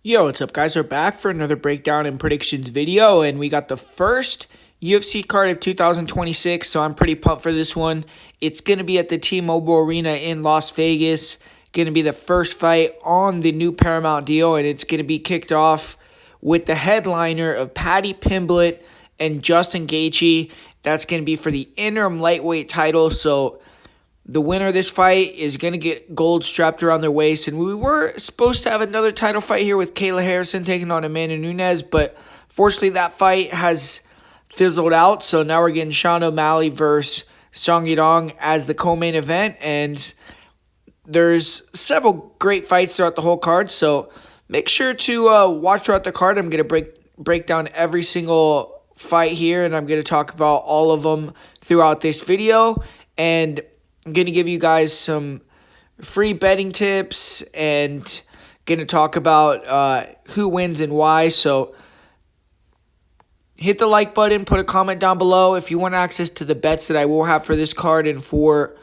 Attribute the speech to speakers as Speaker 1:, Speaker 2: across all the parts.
Speaker 1: Yo, what's up, guys? We're back for another breakdown and predictions video, and we got the first UFC card of 2026, so I'm pretty pumped for this one. It's going to be at the T-Mobile Arena in Las Vegas. Going to be the first fight on the new Paramount deal, and it's going to be kicked off with the headliner of Paddy Pimblett and Justin Gaethje. That's going to be for the interim lightweight title, so the winner of this fight is going to get gold strapped around their waist. And we were supposed to have another title fight here with Kayla Harrison taking on Amanda Nunes, but fortunately that fight has fizzled out. So now we're getting Sean O'Malley versus Song Yadong as the co-main event. And there's several great fights throughout the whole card. So make sure to watch throughout the card. I'm going to break down every single fight here, and I'm going to talk about all of them throughout this video. And I'm going to give you guys some free betting tips and going to talk about who wins and why. So hit the like button, put a comment down below if you want access to the bets that I will have for this card and for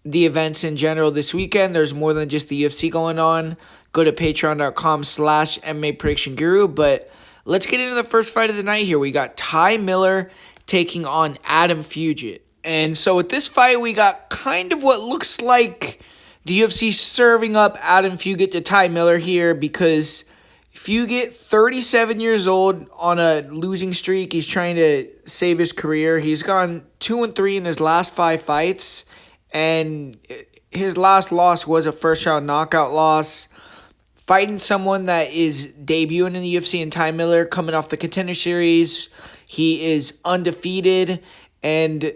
Speaker 1: the events in general this weekend. There's more than just the UFC going on. Go to patreon.com/MMA Prediction Guru. But let's get into the first fight of the night here. We got Ty Miller taking on Adam Fugit. And so with this fight, we got kind of what looks like the UFC serving up Adam Fugit to Ty Miller here, because Fugit, 37 years old, on a losing streak. He's trying to save his career. He's gone 2-3 in his last 5 fights, and his last loss was a first-round knockout loss. Fighting someone that is debuting in the UFC, and Ty Miller coming off the Contender Series. He is undefeated and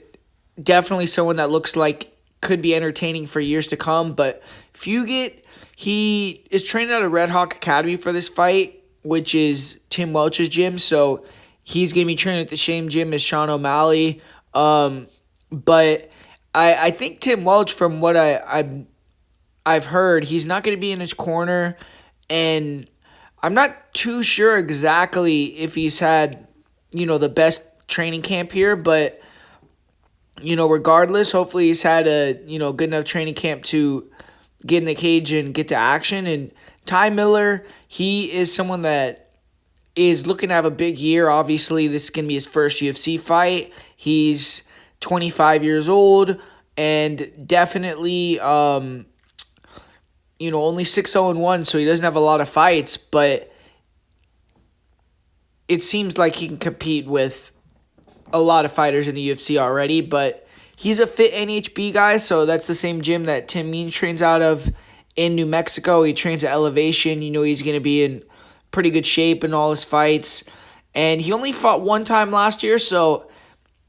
Speaker 1: definitely someone that looks like could be entertaining for years to come. But Fugit, he is training at a Red Hawk Academy for this fight, which is Tim Welch's gym. So he's going to be training at the same gym as Sean O'Malley. But I think Tim Welch, from what I've heard, he's not going to be in his corner. And I'm not too sure exactly if he's had, the best training camp here. But regardless, hopefully he's had a, good enough training camp to get in the cage and get to action. And Ty Miller, he is someone that is looking to have a big year. Obviously, this is going to be his first UFC fight. He's 25 years old and definitely, only 6-0-1, so he doesn't have a lot of fights, but it seems like he can compete with a lot of fighters in the UFC already. But he's a fit NHB guy, so that's the same gym that Tim Means trains out of in New Mexico. He trains at Elevation. He's going to be in pretty good shape in all his fights. And he only fought one time last year, so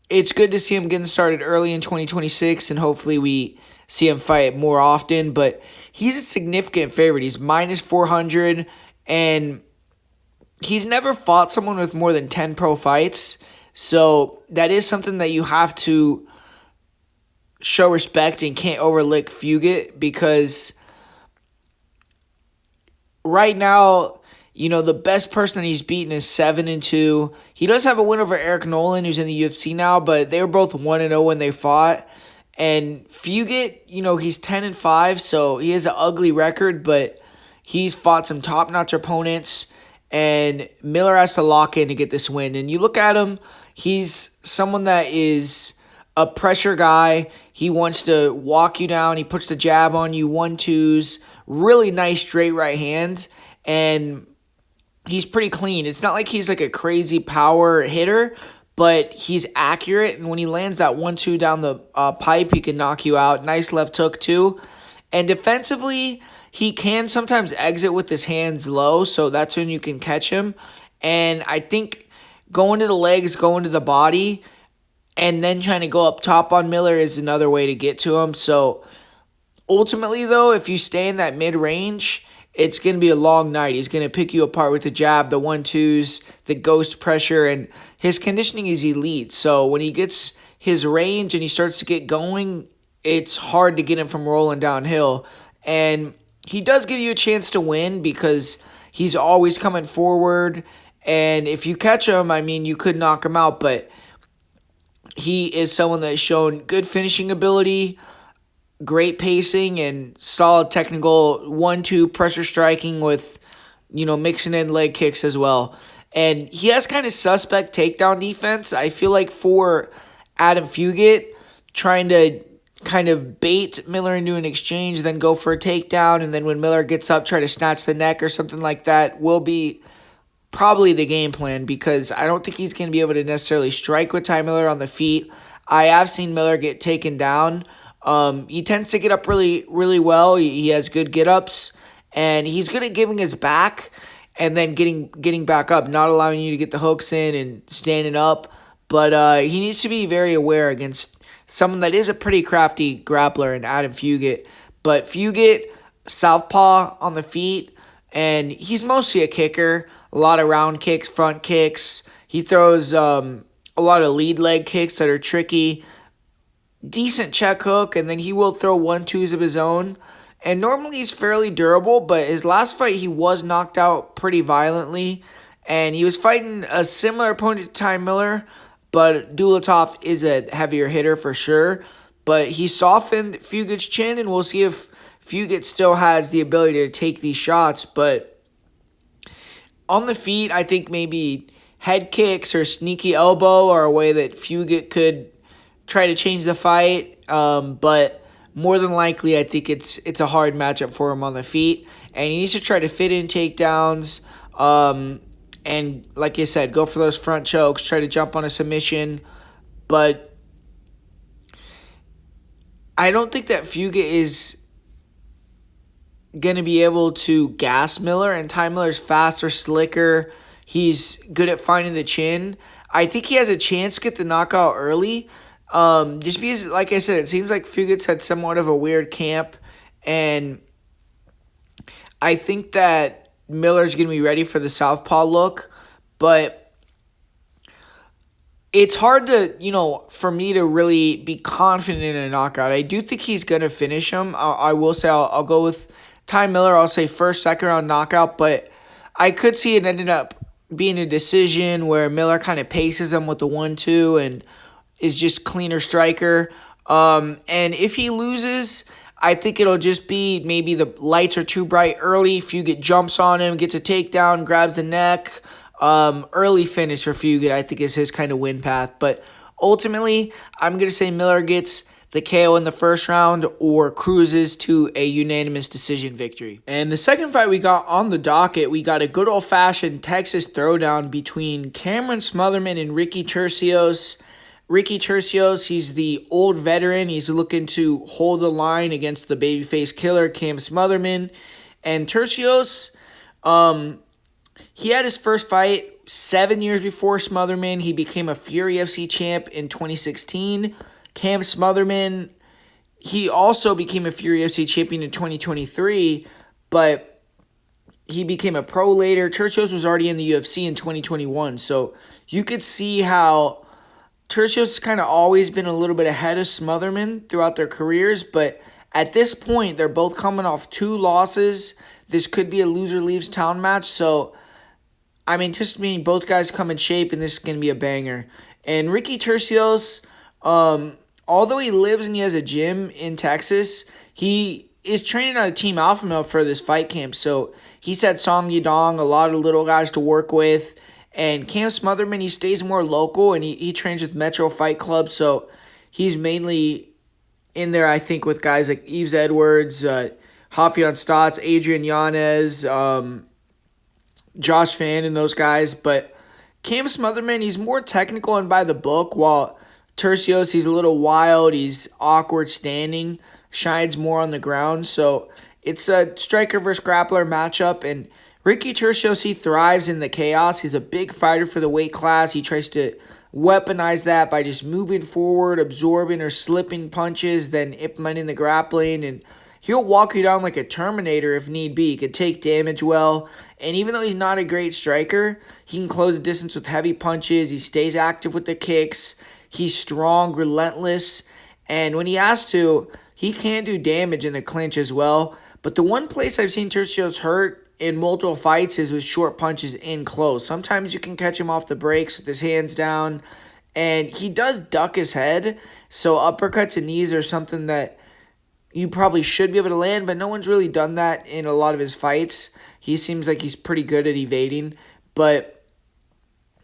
Speaker 1: it's good to see him getting started early in 2026, and hopefully we see him fight more often. But he's a significant favorite. He's minus 400, and he's never fought someone with more than 10 pro fights. So that is something that you have to show respect and can't overlook Fugit, because right now, the best person that he's beaten is 7-2. He does have a win over Eric Nolan, who's in the UFC now, but they were both 1-0 when they fought. And Fugit, he's 10-5, so he has an ugly record, but he's fought some top-notch opponents, and Miller has to lock in to get this win. And you look at him, he's someone that is a pressure guy. He wants to walk you down. He puts the jab on you, 1-2s, really nice straight right hand, and he's pretty clean. It's not like he's like a crazy power hitter, but he's accurate, and when he lands that 1-2 down the pipe, he can knock you out. Nice left hook too. And defensively, he can sometimes exit with his hands low, so that's when you can catch him. And I think going to the legs, going to the body, and then trying to go up top on Miller is another way to get to him. So ultimately, though, if you stay in that mid-range, it's going to be a long night. He's going to pick you apart with the jab, the 1-2s, the ghost pressure, and his conditioning is elite. So when he gets his range and he starts to get going, it's hard to get him from rolling downhill. And he does give you a chance to win because he's always coming forward. And if you catch him, you could knock him out. But he is someone that has shown good finishing ability, great pacing, and solid technical 1-2 pressure striking with mixing in leg kicks as well. And he has kind of suspect takedown defense. I feel like for Adam Fugit, trying to kind of bait Miller into an exchange, then go for a takedown, and then when Miller gets up, try to snatch the neck or something like that will be probably the game plan, because I don't think he's going to be able to necessarily strike with Ty Miller on the feet. I have seen Miller get taken down. He tends to get up really, really well. He has good get-ups, and he's good at giving his back and then getting back up, not allowing you to get the hooks in and standing up. But he needs to be very aware against someone that is a pretty crafty grappler in Adam Fugit. But Fugit, southpaw on the feet, and he's mostly a kicker. A lot of round kicks, front kicks. He throws a lot of lead leg kicks that are tricky. Decent check hook, and then he will throw 1-2s of his own. And normally he's fairly durable, but his last fight he was knocked out pretty violently. And he was fighting a similar opponent to Ty Miller, but Dulatov is a heavier hitter for sure. But he softened Fugit's chin, and we'll see if Fugit still has the ability to take these shots. But on the feet, I think maybe head kicks or sneaky elbow are a way that Fugit could try to change the fight. But more than likely, I think it's a hard matchup for him on the feet. And he needs to try to fit in takedowns. And like I said, go for those front chokes, try to jump on a submission. But I don't think that Fugit is going to be able to gas Miller, and Ty Miller's faster, slicker. He's good at finding the chin. I think he has a chance to get the knockout early. Just because, like I said, it seems like Fugit's had somewhat of a weird camp, and I think that Miller's going to be ready for the southpaw look, but it's hard to, for me to really be confident in a knockout. I do think he's going to finish him. I will say I'll go with Ty Miller. I'll say first, second round knockout, but I could see it ended up being a decision where Miller kind of paces him with the 1-2 and is just cleaner striker. And if he loses, I think it'll just be maybe the lights are too bright early. Fugit jumps on him, gets a takedown, grabs the neck. Early finish for Fugit, I think, is his kind of win path. But ultimately, I'm going to say Miller gets the KO in the first round or cruises to a unanimous decision victory. And the second fight we got on the docket, we got a good old-fashioned Texas throwdown between Cameron Smotherman and Ricky Turcios. Ricky Turcios, he's the old veteran. He's looking to hold the line against the babyface killer, Cam Smotherman. And Turcios, he had his first fight 7 years before Smotherman. He became a Fury FC champ in 2016. Cam Smotherman, he also became a Fury FC champion in 2023, but he became a pro later. Turcios was already in the UFC in 2021, so you could see how Turcios has kind of always been a little bit ahead of Smotherman throughout their careers, but at this point, they're both coming off 2 losses. This could be a loser leaves town match, so I'm anticipating both guys come in shape, and this is going to be a banger. And Ricky Turcios, although he lives and he has a gym in Texas, he is training on a Team Alpha Male for this fight camp, so he's had Song Yadong, a lot of little guys to work with. And Cam Smotherman, he stays more local, and he trains with Metro Fight Club, so he's mainly in there, I think, with guys like Yves Edwards, Rafion Stotts, Adrian Yanez, Josh Fan, and those guys. But Cam Smotherman, he's more technical and by the book, while Turcios, he's a little wild, he's awkward standing, shines more on the ground. So it's a striker versus grappler matchup, and Ricky Turcios, he thrives in the chaos. He's a big fighter for the weight class. He tries to weaponize that by just moving forward, absorbing or slipping punches, then implementing the grappling. And he'll walk you down like a Terminator if need be. He can take damage well. And even though he's not a great striker, he can close the distance with heavy punches. He stays active with the kicks. He's strong, relentless. And when he has to, he can do damage in the clinch as well. But the one place I've seen Turcios hurt in multiple fights is with short punches in close. Sometimes you can catch him off the brakes with his hands down, and he does duck his head, so uppercuts and knees are something that, you probably should be able to land, but no one's really done that in a lot of his fights. He seems like he's pretty good at evading, but,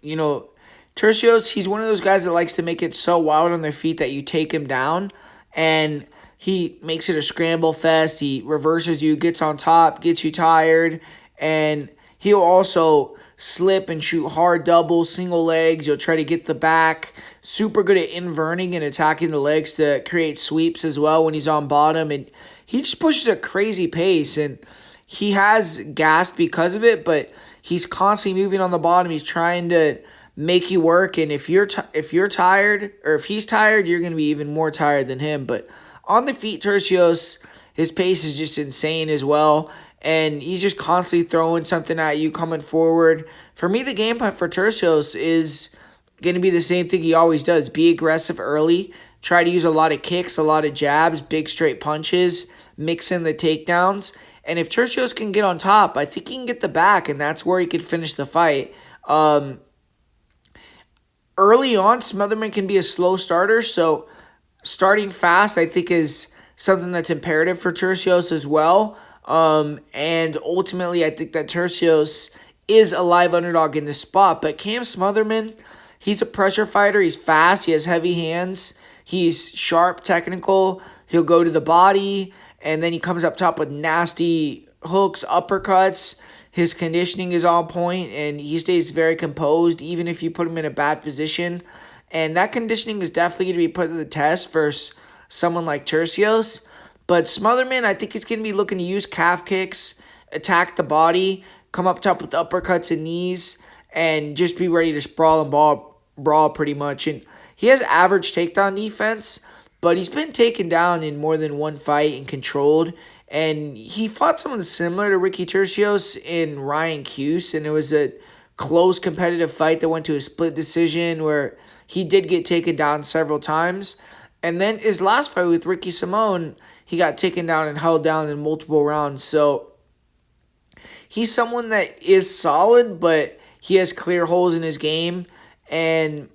Speaker 1: you know, Turcios, he's one of those guys that likes to make it so wild on their feet that you take him down, and he makes it a scramble fest. He reverses you, gets on top, gets you tired, and he'll also slip and shoot hard doubles, single legs. You'll try to get the back. Super good at inverting and attacking the legs to create sweeps as well when he's on bottom. And he just pushes a crazy pace, and he has gas because of it, but he's constantly moving on the bottom. He's trying to make you work, and if you're tired, or if he's tired, you're going to be even more tired than him. But on the feet, Turcios, his pace is just insane as well, and he's just constantly throwing something at you, coming forward. For me, the game plan for Turcios is going to be the same thing he always does. Be aggressive early, try to use a lot of kicks, a lot of jabs, big straight punches, mix in the takedowns, and if Turcios can get on top, I think he can get the back, and that's where he could finish the fight. Early on, Smotherman can be a slow starter, so starting fast, I think, is something that's imperative for Turcios as well. And ultimately, I think that Turcios is a live underdog in this spot. But Cam Smotherman, he's a pressure fighter. He's fast. He has heavy hands. He's sharp, technical. He'll go to the body, and then he comes up top with nasty hooks, uppercuts. His conditioning is on point, and he stays very composed even if you put him in a bad position. And that conditioning is definitely going to be put to the test versus someone like Turcios. But Smotherman, I think he's going to be looking to use calf kicks, attack the body, come up top with uppercuts and knees, and just be ready to sprawl and brawl pretty much. And he has average takedown defense, but he's been taken down in more than one fight and controlled. And he fought someone similar to Ricky Turcios in Ryan Cuse, and it was a close competitive fight that went to a split decision where he did get taken down several times. And then his last fight with Ricky Simone, he got taken down and held down in multiple rounds. So he's someone that is solid, but he has clear holes in his game. And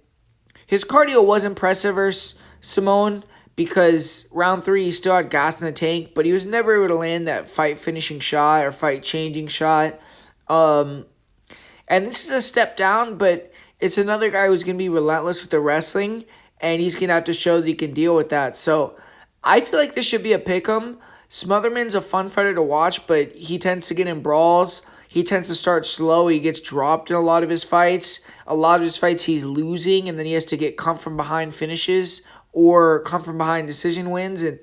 Speaker 1: his cardio was impressive versus Simone, because round 3 he still had gas in the tank, but he was never able to land that fight-finishing shot or fight-changing shot. And this is a step down, but it's another guy who's going to be relentless with the wrestling, and he's going to have to show that he can deal with that. So I feel like this should be a pick'em. Smotherman's a fun fighter to watch, but he tends to get in brawls. He tends to start slow. He gets dropped in a lot of his fights. A lot of his fights he's losing, and then he has to get come from behind finishes or come from behind decision wins, and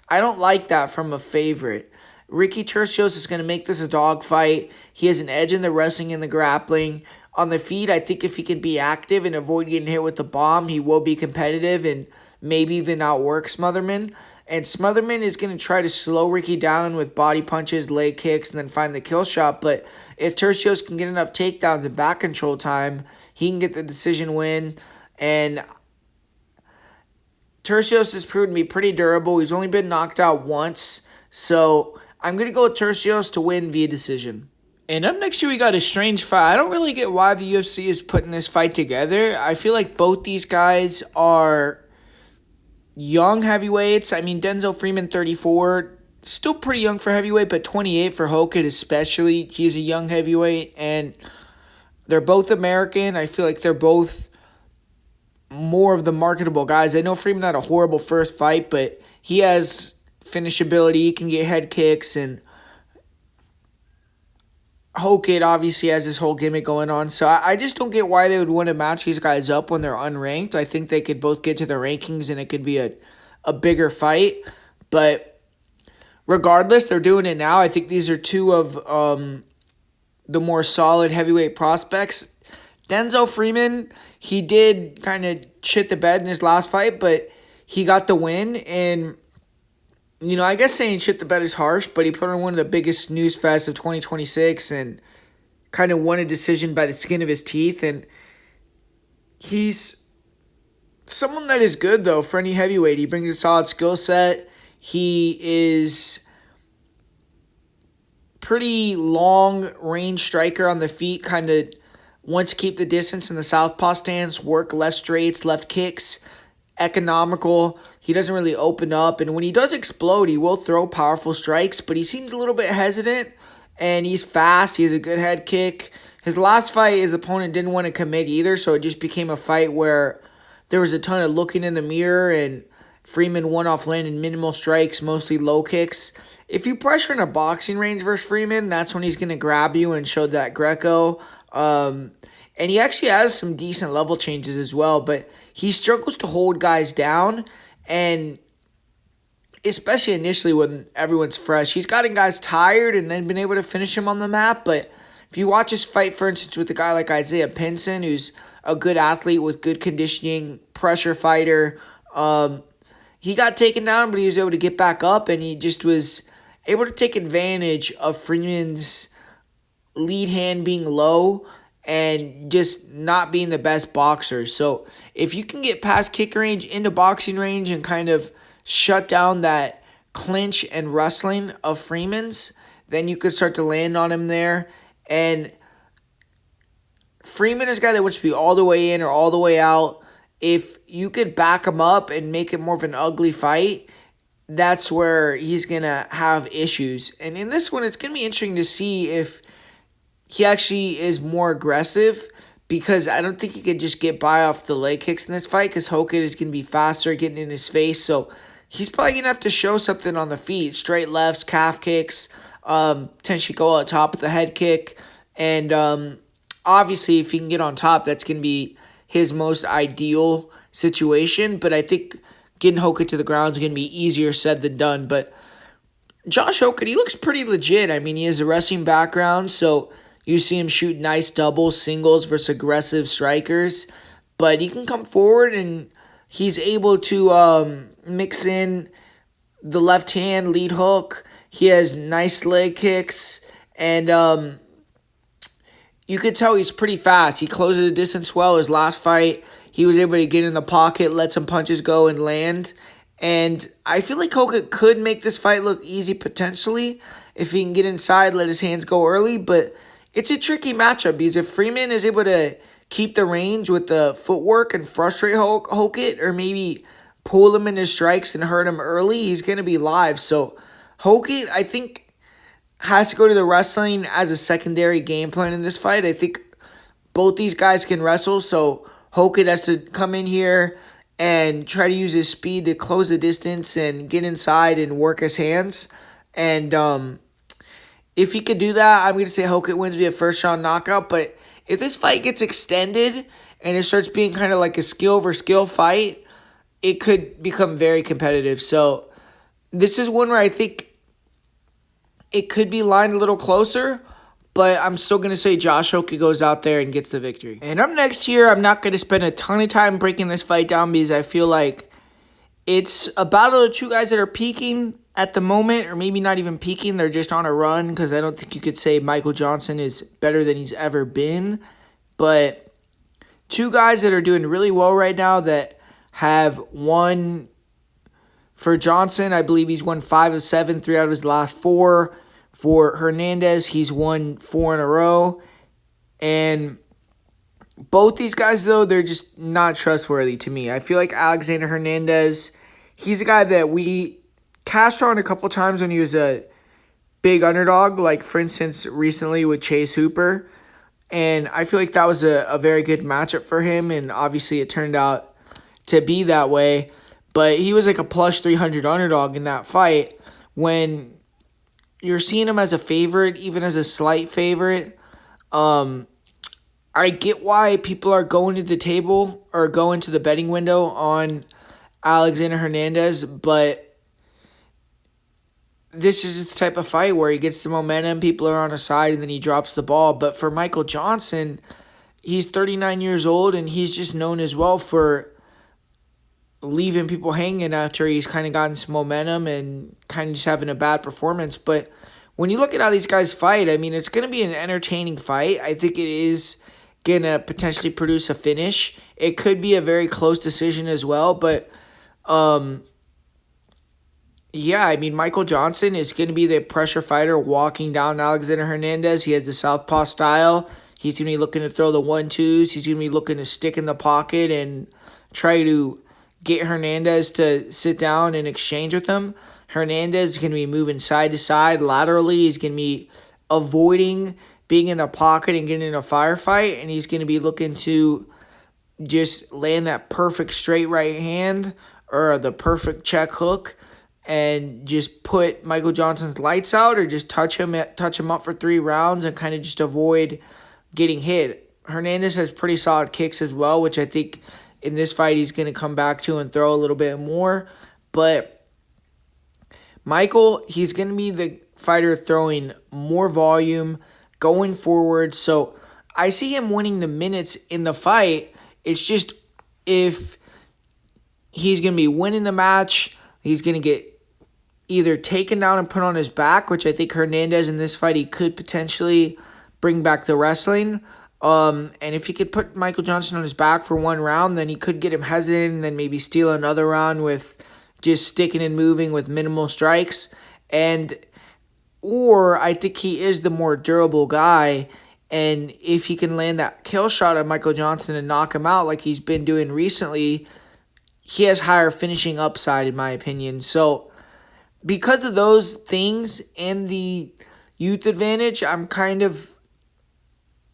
Speaker 1: I don't like that from a favorite. Ricky Turcios is going to make this a dogfight. He has an edge in the wrestling and the grappling. On the feet, I think if he can be active and avoid getting hit with the bomb, he will be competitive and maybe even outwork Smotherman. And Smotherman is going to try to slow Ricky down with body punches, leg kicks, and then find the kill shot. But if Turcios can get enough takedowns and back control time, he can get the decision win. And Turcios has proven to be pretty durable. He's only been knocked out once. So I'm going to go with Turcios to win via decision. And up next year, we got a strange fight. I don't really get why the UFC is putting this fight together. I feel like both these guys are young heavyweights. I mean, Denzel Freeman, 34, still pretty young for heavyweight, but 28 for Hokit especially. He's a young heavyweight, and they're both American. I feel like they're both more of the marketable guys. I know Freeman had a horrible first fight, but he has finishability. He can get head kicks, and Hokit obviously has this whole gimmick going on. So I just don't get why they would want to match these guys up when they're unranked. I think they could both get to the rankings and it could be a bigger fight. But regardless, they're doing it now. I think these are two of the more solid heavyweight prospects. Denzel Freeman, he did kind of shit the bed in his last fight, but he got the win. And you know, I guess saying shit the bed is harsh, but he put on one of the biggest snooze fests of 2026 and kind of won a decision by the skin of his teeth. And he's someone that is good, though, for any heavyweight. He brings a solid skill set. He is pretty long-range striker on the feet, kind of wants to keep the distance in the southpaw stance, work left straights, left kicks. economical. He doesn't really open up. And when he does explode, he will throw powerful strikes, but he seems a little bit hesitant. And he's fast. He has a good head kick. His last fight, his opponent didn't want to commit either, so it just became a fight where there was a ton of looking in the mirror, and Freeman won off landing minimal strikes, mostly low kicks. If you pressure in a boxing range versus Freeman, that's when he's going to grab you and show that Greco. And he actually has some decent level changes as well, but he struggles to hold guys down, and especially initially when everyone's fresh, he's gotten guys tired and then been able to finish him on the map. But if you watch his fight, for instance, with a guy like Isaiah Pinson, who's a good athlete with good conditioning, pressure fighter, he got taken down, but he was able to get back up, and he just was able to take advantage of Freeman's lead hand being low and just not being the best boxer. So if you can get past kick range into boxing range and kind of shut down that clinch and wrestling of Freeman's, then you could start to land on him there. And Freeman is a guy that wants to be all the way in or all the way out. If you could back him up and make it more of an ugly fight, that's where he's going to have issues. And in this one, it's going to be interesting to see if he actually is more aggressive, because I don't think he could just get by off the leg kicks in this fight, because Hokit is going to be faster, getting in his face. So he's probably going to have to show something on the feet. Straight lefts, calf kicks, potentially go out top with a head kick. And obviously, if he can get on top, that's going to be his most ideal situation. But I think getting Hokit to the ground is going to be easier said than done. But Josh Hokit, he looks pretty legit. I mean, he has a wrestling background, so you see him shoot nice doubles, singles versus aggressive strikers. But he can come forward, and he's able to mix in the left hand lead hook. He has nice leg kicks, and you could tell he's pretty fast. He closes the distance well. His last fight, he was able to get in the pocket, let some punches go, and land. And I feel like Hokit could make this fight look easy potentially if he can get inside, let his hands go early. But it's a tricky matchup, because if Freeman is able to keep the range with the footwork and frustrate Hokit, or maybe pull him into strikes and hurt him early, he's going to be live. So Hokit, I think, has to go to the wrestling as a secondary game plan in this fight. I think both these guys can wrestle, so Hokit has to come in here and try to use his speed to close the distance and get inside and work his hands. And if he could do that, I'm going to say Hokit wins via first-round knockout. But if this fight gets extended and it starts being kind of like a skill-over-skill fight, it could become very competitive. So this is one where I think it could be lined a little closer, but I'm still going to say Josh Hokit goes out there and gets the victory. And up next here, I'm not going to spend a ton of time breaking this fight down, because I feel like it's a battle of two guys that are peaking at the moment, or maybe not even peaking. They're just on a run, because I don't think you could say Michael Johnson is better than he's ever been. But two guys that are doing really well right now that have won. For Johnson, I believe he's won 5 of 7, 3 out of his last 4. For Hernandez, he's won 4 in a row. And both these guys, though, they're just not trustworthy to me. I feel like Alexander Hernandez, he's a guy that we cashed on a couple times when he was a big underdog, like, for instance, recently with Chase Hooper. And I feel like that was a very good matchup for him, and obviously it turned out to be that way. But he was like a plus 300 underdog in that fight. When you're seeing him as a favorite, even as a slight favorite, I get why people are going to the table or going to the betting window on Alexander Hernandez, but this is the type of fight where he gets the momentum, people are on his side, and then he drops the ball. But for Michael Johnson, he's 39 years old, and he's just known as well for leaving people hanging after he's kind of gotten some momentum and kind of just having a bad performance. But when you look at how these guys fight, I mean, it's going to be an entertaining fight. I think it is going to potentially produce a finish. It could be a very close decision as well. But, yeah, I mean, Michael Johnson is going to be the pressure fighter walking down Alexander Hernandez. He has the southpaw style. He's going to be looking to throw the 1-2s. He's going to be looking to stick in the pocket and try to get Hernandez to sit down and exchange with him. Hernandez is going to be moving side to side laterally. He's going to be avoiding being in the pocket and getting in a firefight, and he's going to be looking to just land that perfect straight right hand or the perfect check hook and just put Michael Johnson's lights out, or just touch him up for 3 rounds and kind of just avoid getting hit. Hernandez has pretty solid kicks as well, which I think in this fight he's going to come back to and throw a little bit more. But Michael, he's going to be the fighter throwing more volume going forward. So I see him winning the minutes in the fight. It's just if he's going to be winning the match, he's going to get either taken down and put on his back, which I think Hernandez in this fight, he could potentially bring back the wrestling. And if he could put Michael Johnson on his back for 1 round, then he could get him hesitant and then maybe steal another round with just sticking and moving with minimal strikes. Or I think he is the more durable guy, and if he can land that kill shot on Michael Johnson and knock him out like he's been doing recently, he has higher finishing upside in my opinion. So because of those things and the youth advantage, I'm kind of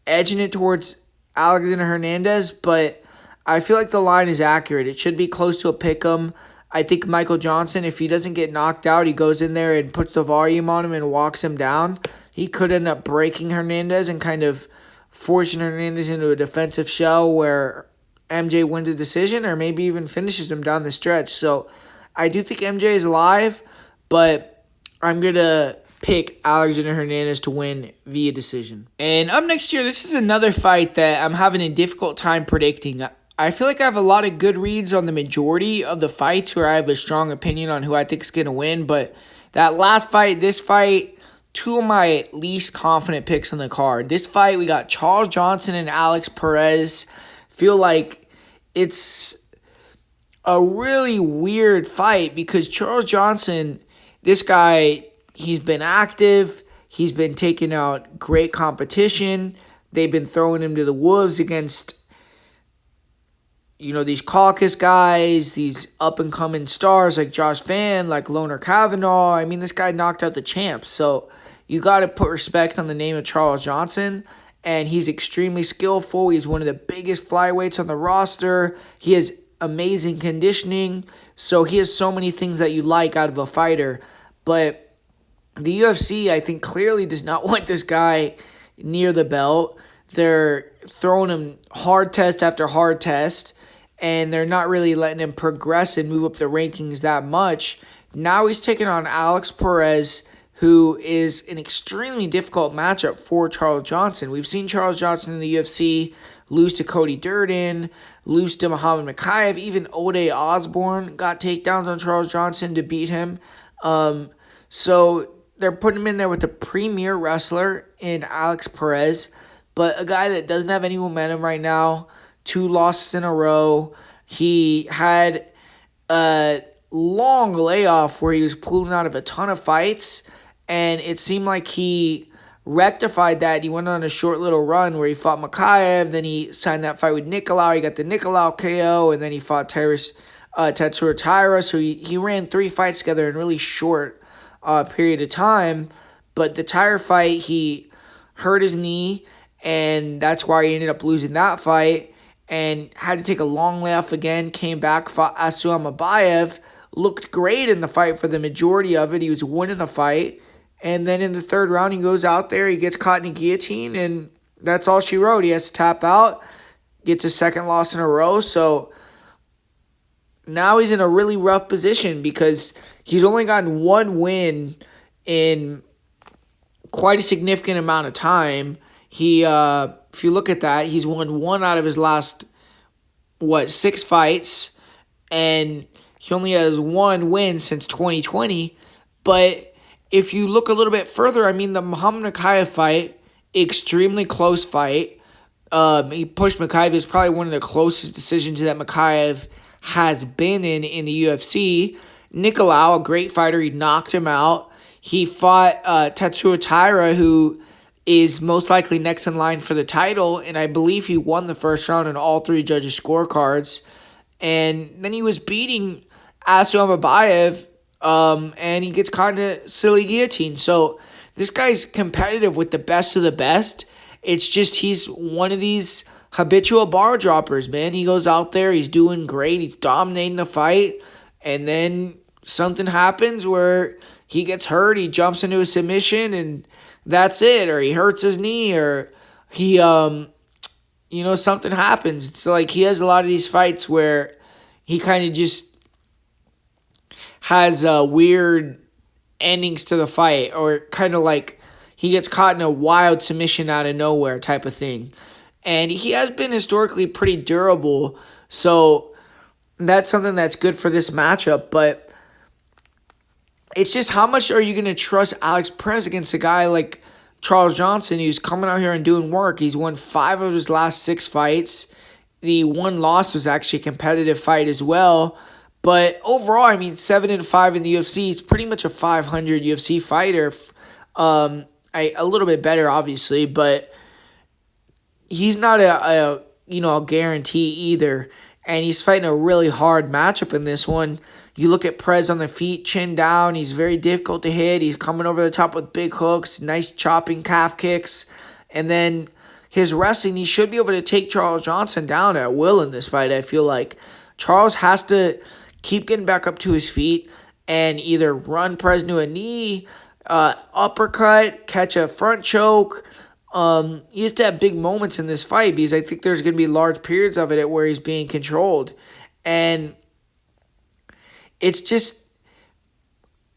Speaker 1: edging it towards Alexander Hernandez, but I feel like the line is accurate. It should be close to a pick'em. I think Michael Johnson, if he doesn't get knocked out, he goes in there and puts the volume on him and walks him down. He could end up breaking Hernandez and kind of forcing Hernandez into a defensive shell where MJ wins a decision or maybe even finishes him down the stretch. So I do think MJ is alive, but I'm going to pick Alexander Hernandez to win via decision. And up next year, this is another fight that I'm having a difficult time predicting. I feel like I have a lot of good reads on the majority of the fights where I have a strong opinion on who I think is going to win, but that last fight, this fight, 2 of my least confident picks on the card. This fight, we got Charles Johnson and Alex Perez. Feel like it's a really weird fight because Charles Johnson, this guy, he's been active. He's been taking out great competition. They've been throwing him to the wolves against, these caucus guys, these up-and-coming stars like Josh Van, like Loner Kavanaugh. I mean, this guy knocked out the champs. So you got to put respect on the name of Charles Johnson. And he's extremely skillful. He's one of the biggest flyweights on the roster. He has amazing conditioning. So he has so many things that you like out of a fighter. But the UFC, I think, clearly does not want this guy near the belt. They're throwing him hard test after hard test, and they're not really letting him progress and move up the rankings that much. Now he's taking on Alex Perez, who is an extremely difficult matchup for Charles Johnson. We've seen Charles Johnson in the UFC lose to Cody Durden, lose to Muhammad Mokaev, even Ode Osborne got takedowns on Charles Johnson to beat him. So they're putting him in there with the premier wrestler in Alex Perez, but a guy that doesn't have any momentum right now, 2 losses in a row. He had a long layoff where he was pulling out of a ton of fights, and it seemed like he rectified that. He went on a short little run where he fought Mokaev, then he signed that fight with Nicolau. He got the Nicolau KO, and then he fought Tatsuro Taira. So he ran 3 fights together in really short period of time. But the Taira fight, he hurt his knee, and that's why he ended up losing that fight and had to take a long layoff again, came back, fought Asuam Abayev, looked great in the fight for the majority of it. He was winning the fight. And then in the 3rd round, he goes out there, he gets caught in a guillotine, and that's all she wrote. He has to tap out, gets a 2nd loss in a row. So now he's in a really rough position because he's only gotten 1 win in quite a significant amount of time. He, if you look at that, he's won 1 out of his last, 6 fights, and he only has 1 win since 2020. But if you look a little bit further, I mean, the Muhammad Mokaev fight, extremely close fight. He pushed Mokaev. It was probably one of the closest decisions that Mokaev has been in the UFC. Nicolau, a great fighter, he knocked him out. He fought Tatsuro Taira, who is most likely next in line for the title, and I believe he won the 1st round in all 3 judges' scorecards. And then he was beating Babayev, and he gets caught in a silly guillotine. So this guy's competitive with the best of the best. It's just he's one of these habitual bar droppers, man. He goes out there, he's doing great, he's dominating the fight, and then something happens where he gets hurt, he jumps into a submission, and that's it. Or he hurts his knee, or he, something happens. It's like he has a lot of these fights where he kind of just has weird endings to the fight, or kind of like he gets caught in a wild submission out of nowhere type of thing. And he has been historically pretty durable, so that's something that's good for this matchup. But it's just, how much are you going to trust Alex Perez against a guy like Charles Johnson, who's coming out here and doing work? He's won 5 of his last 6 fights. The one loss was actually a competitive fight as well. But overall, 7-5 in the UFC. He's pretty much a 500 UFC fighter. A little bit better, obviously, but he's not a guarantee either. And he's fighting a really hard matchup in this one. You look at Perez on the feet, chin down. He's very difficult to hit. He's coming over the top with big hooks, nice chopping calf kicks. And then his wrestling, he should be able to take Charles Johnson down at will in this fight, I feel like. Charles has to keep getting back up to his feet and either run Perez into a knee, uppercut, catch a front choke. He has to have big moments in this fight, because I think there's going to be large periods of it where he's being controlled. And it's just,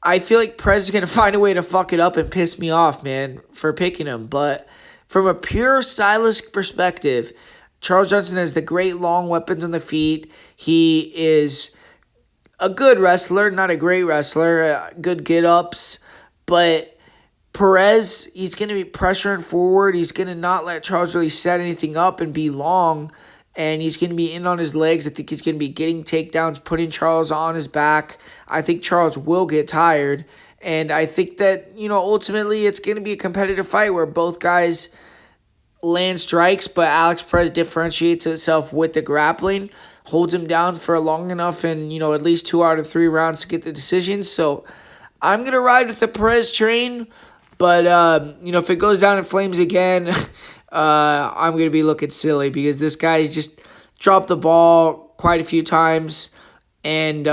Speaker 1: I feel like Perez is going to find a way to fuck it up and piss me off, man, for picking him. But from a pure stylistic perspective, Charles Johnson has the great long weapons on the feet. He is a good wrestler, not a great wrestler, good get-ups. But Perez, he's going to be pressuring forward. He's going to not let Charles really set anything up and be long. And he's going to be in on his legs. I think he's going to be getting takedowns, putting Charles on his back. I think Charles will get tired. And I think that, ultimately it's going to be a competitive fight where both guys land strikes, but Alex Perez differentiates itself with the grappling, holds him down for long enough and, at least 2 out of 3 rounds to get the decision. So I'm going to ride with the Perez train. But, if it goes down in flames again, I'm going to be looking silly, because this guy's just dropped the ball quite a few times. And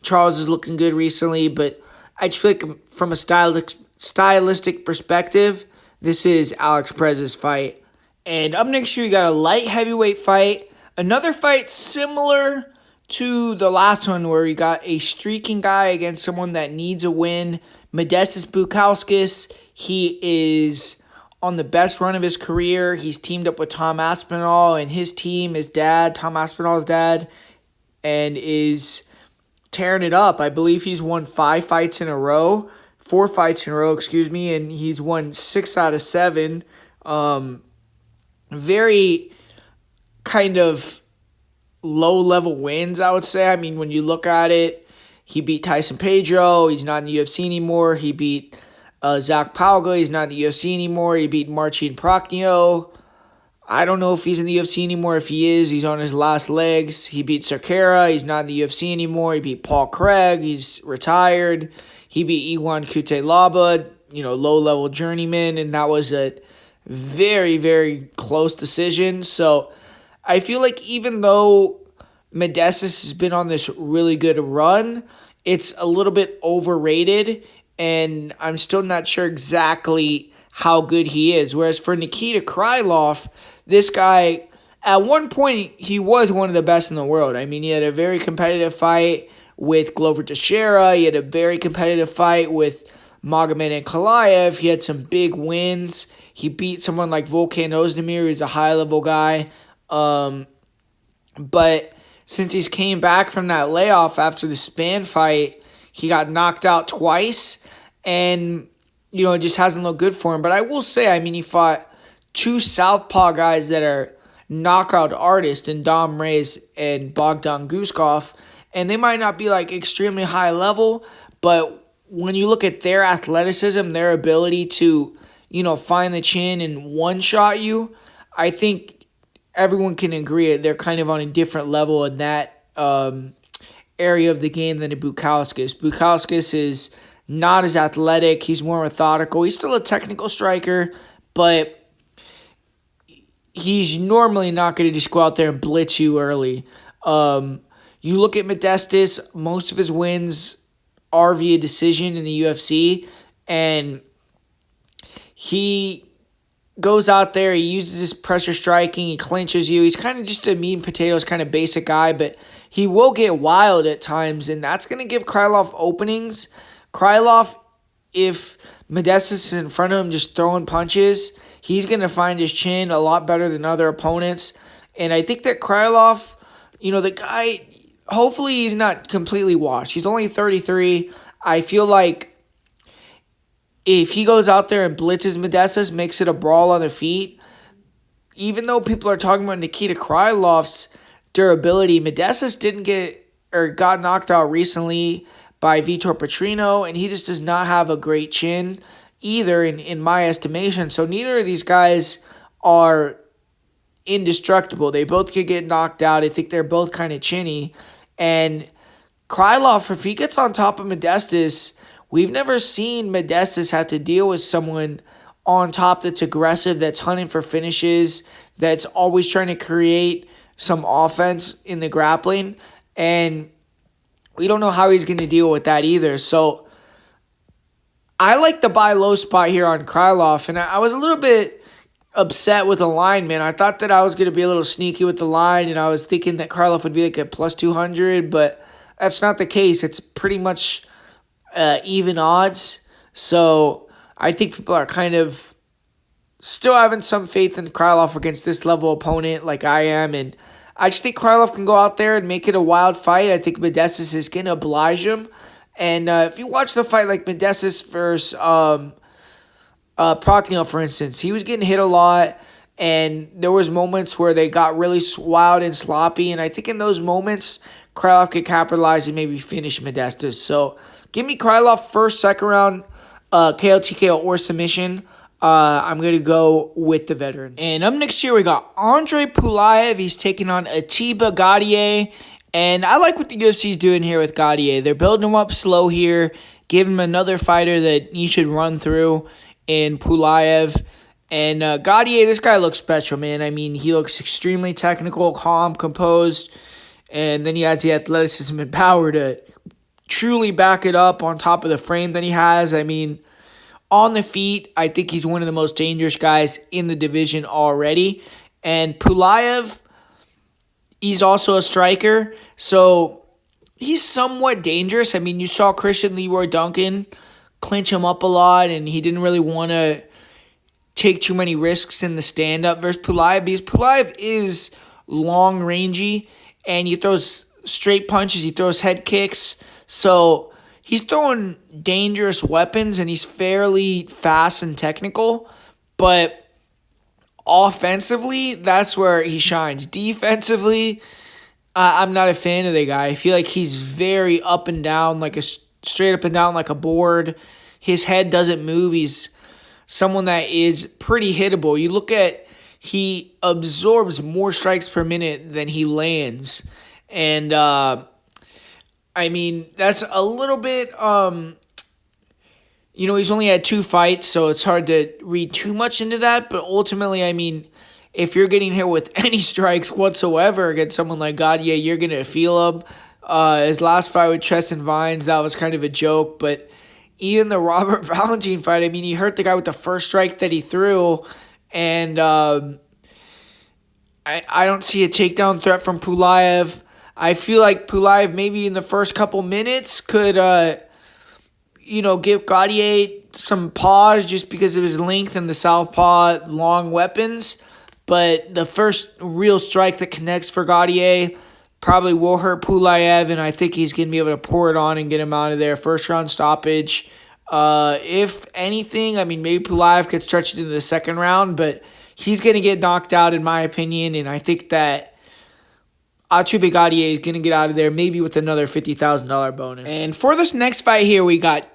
Speaker 1: Charles is looking good recently. But I just feel like from a stylistic perspective, this is Alex Perez's fight. And up next year, we got a light heavyweight fight. Another fight similar to the last one, where we got a streaking guy against someone that needs a win. Modestas Bukauskas, he is on the best run of his career. He's teamed up with Tom Aspinall and his team, his dad, Tom Aspinall's dad, and is tearing it up. I believe he's won 4 fights in a row, and he's won 6 out of 7. Very kind of low-level wins, I would say. When you look at it, he beat Tyson Pedro. He's not in the UFC anymore. He beat Zach Pauga. He's not in the UFC anymore. He beat Marcin Prachnio. I don't know if he's in the UFC anymore. If he is, he's on his last legs. He beat Cerquera. He's not in the UFC anymore. He beat Paul Craig. He's retired. He beat Iwan Cutelaba, low-level journeyman, and that was a very, very close decision. So I feel like even though Modestas has been on this really good run, it's a little bit overrated, and I'm still not sure exactly how good he is. Whereas for Nikita Krylov, this guy, at one point, he was one of the best in the world. He had a very competitive fight with Glover Teixeira. He had a very competitive fight with Magomed and Pulyaev. He had some big wins. He beat someone like Volkan Ozdemir, who's a high-level guy. But since he's came back from that layoff after the Span fight, he got knocked out twice, and, it just hasn't looked good for him. But I will say, he fought 2 southpaw guys that are knockout artists in Dom Reyes and Bogdan Guskov, and they might not be, extremely high level, but when you look at their athleticism, their ability to, find the chin and one-shot you, I think everyone can agree they're kind of on a different level in that area of the game than a Bukauskas. Bukauskas is not as athletic. He's more methodical. He's still a technical striker, but he's normally not going to just go out there and blitz you early. You look at Modestas, most of his wins are via decision in the UFC, and he goes out there, he uses his pressure striking, he clinches you. He's kind of just a meat and potatoes kind of basic guy, but he will get wild at times, and that's going to give Krylov openings. Krylov, if Modestas is in front of him just throwing punches, he's going to find his chin a lot better than other opponents. And I think that Krylov, the guy, hopefully he's not completely washed. He's only 33. I feel like if he goes out there and blitzes Modestas, makes it a brawl on the feet, even though people are talking about Nikita Krylov's durability, Modestas got knocked out recently by Vitor Petrino, and he just does not have a great chin either in my estimation. So neither of these guys are indestructible. They both could get knocked out. I think they're both kind of chinny. And Krylov, if he gets on top of Modestas, we've never seen Modestas have to deal with someone on top that's aggressive, that's hunting for finishes, that's always trying to create some offense in the grappling. And we don't know how he's going to deal with that either. So I like the buy low spot here on Krylov. And I was a little bit upset with the line, man. I thought that I was going to be a little sneaky with the line, and I was thinking that Krylov would be like a plus 200, but that's not the case. It's pretty much even odds. So I think people are kind of still having some faith in Krylov against this level opponent like I am, and I just think Krylov can go out there and make it a wild fight. I think Modestas is going to oblige him. And if you watch the fight like Modestas versus Prochnio, for instance, he was getting hit a lot, and there was moments where they got really wild and sloppy, and I think in those moments, Krylov could capitalize and maybe finish Modestas. So give me Krylov first, second round, KO, TKO, or submission. I'm going to go with the veteran. And up next here, we got Andrey Pulyaev. He's taking on Ateba Gautier. And I like what the UFC is doing here with Gautier. They're building him up slow here, give him another fighter that he should run through in Pulyaev. And Gautier, this guy looks special, man. I mean, he looks extremely technical, calm, composed. And then he has the athleticism and power to truly back it up on top of the frame that he has. I mean, on the feet, I think he's one of the most dangerous guys in the division already. And Pulyaev, he's also a striker, so he's somewhat dangerous. I mean, you saw Christian Leroy Duncan clinch him up a lot, and he didn't really want to take too many risks in the stand-up versus Pulyaev, because Pulyaev is long-rangey, and he throws straight punches, he throws head kicks, so he's throwing dangerous weapons, and he's fairly fast and technical, but offensively, that's where he shines. Defensively, I'm not a fan of the guy. I feel like he's very up and down, straight up and down like a board. His head doesn't move. He's someone that is pretty hittable. You look at, he absorbs more strikes per minute than he lands. And, I mean, that's a little bit, he's only had 2 fights, so it's hard to read too much into that. But ultimately, I mean, if you're getting hit with any strikes whatsoever against someone like Gautier, you're going to feel him. His last fight with Tristan Vines, that was kind of a joke. But even the Robert Valentin fight, I mean, he hurt the guy with the first strike that he threw. And I don't see a takedown threat from Pulyaev. I feel like Pulyaev maybe in the first couple minutes could, give Gautier some pause just because of his length and the southpaw long weapons. But the first real strike that connects for Gautier probably will hurt Pulyaev, and I think he's going to be able to pour it on and get him out of there. First round stoppage. If anything, I mean, maybe Pulyaev could stretch it into the second round, but he's going to get knocked out in my opinion, and I think that Ateba Gautier is going to get out of there maybe with another $50,000 bonus. And for this next fight here, we got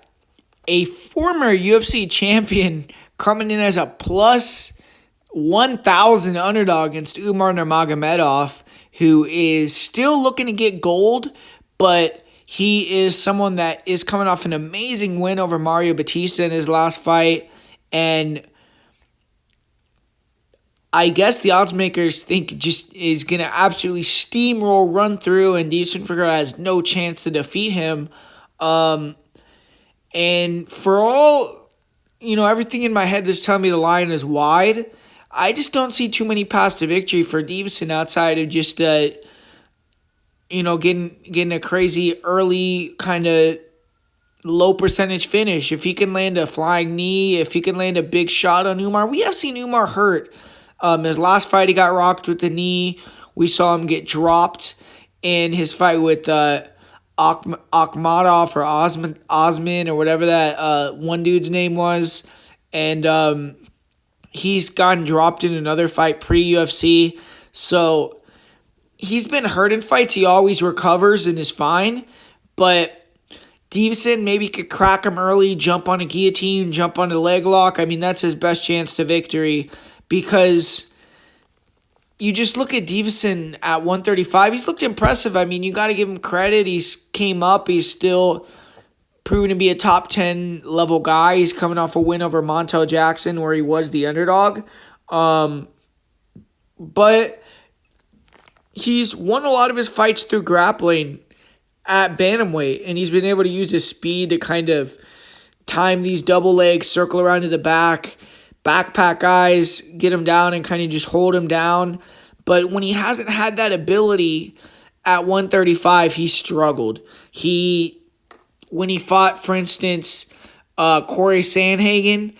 Speaker 1: a former UFC champion coming in as a plus 1,000 underdog against Umar Nurmagomedov, who is still looking to get gold, but he is someone that is coming off an amazing win over Mario Batista in his last fight. And I guess the odds makers think just is going to absolutely steamroll, run through, and Deiveson Figueiredo has no chance to defeat him. And for all, everything in my head that's telling me the line is wide, I just don't see too many paths to victory for Deiveson outside of just, getting a crazy early kind of low percentage finish. If he can land a flying knee, if he can land a big shot on Umar. We have seen Umar hurt. His last fight, he got rocked with the knee. We saw him get dropped in his fight with Akhmadov or Osman or whatever that one dude's name was. And he's gotten dropped in another fight pre-UFC. So he's been hurt in fights. He always recovers and is fine. But Deiveson maybe could crack him early, jump on a guillotine, jump on a leg lock. I mean, that's his best chance to victory. Because you just look at Deiveson at 135. He's looked impressive. I mean, you got to give him credit. He's came up. He's still proven to be a top 10 level guy. He's coming off a win over Montel Jackson where he was the underdog. But he's won a lot of his fights through grappling at bantamweight. And he's been able to use his speed to kind of time these double legs, circle around to the back, backpack guys, get him down and kind of just hold him down. But when he hasn't had that ability at 135, he struggled. When he fought, for instance, Corey Sandhagen,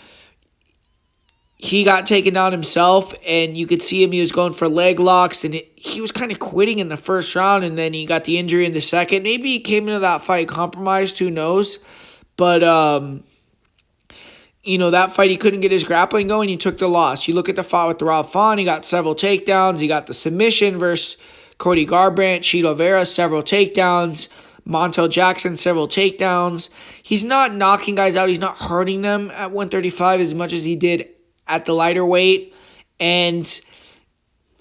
Speaker 1: he got taken down himself, and you could see him. He was going for leg locks, and he was kind of quitting in the first round, and then he got the injury in the second. Maybe he came into that fight compromised, who knows? But that fight, he couldn't get his grappling going. He took the loss. You look at the fight with Ralph Fon, he got several takedowns. He got the submission versus Cody Garbrandt, Chito Vera, several takedowns. Montel Jackson, several takedowns. He's not knocking guys out. He's not hurting them at 135 as much as he did at the lighter weight. And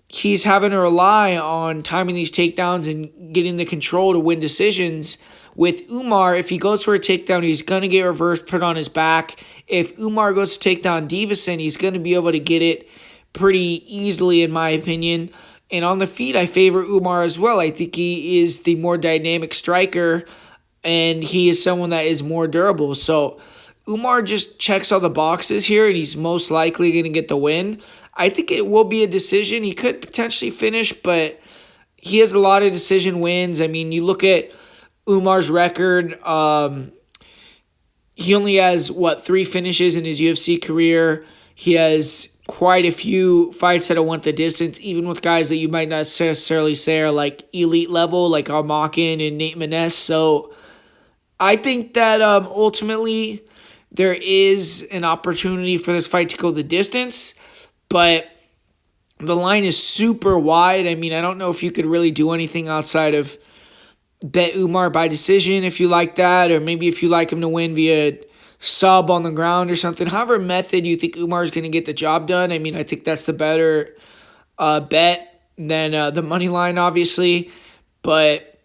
Speaker 1: he's having to rely on timing these takedowns and getting the control to win decisions. With Umar, if he goes for a takedown, he's going to get reversed, put on his back. If Umar goes to take down Deiveson, he's going to be able to get it pretty easily, in my opinion. And on the feet, I favor Umar as well. I think he is the more dynamic striker, and he is someone that is more durable. So Umar just checks all the boxes here, and he's most likely going to get the win. I think it will be a decision. He could potentially finish, but he has a lot of decision wins. I mean, you look at Umar's record. He only has, 3 finishes in his UFC career. He has quite a few fights that have went the distance, even with guys that you might not necessarily say are like elite level, like Almakin and Nate Maness. So I think that ultimately there is an opportunity for this fight to go the distance, but the line is super wide. I mean, I don't know if you could really do anything outside of bet Umar by decision if you like that, or maybe if you like him to win via sub on the ground or something. However method you think Umar is going to get the job done, I mean, I think that's the better bet than the money line, obviously. But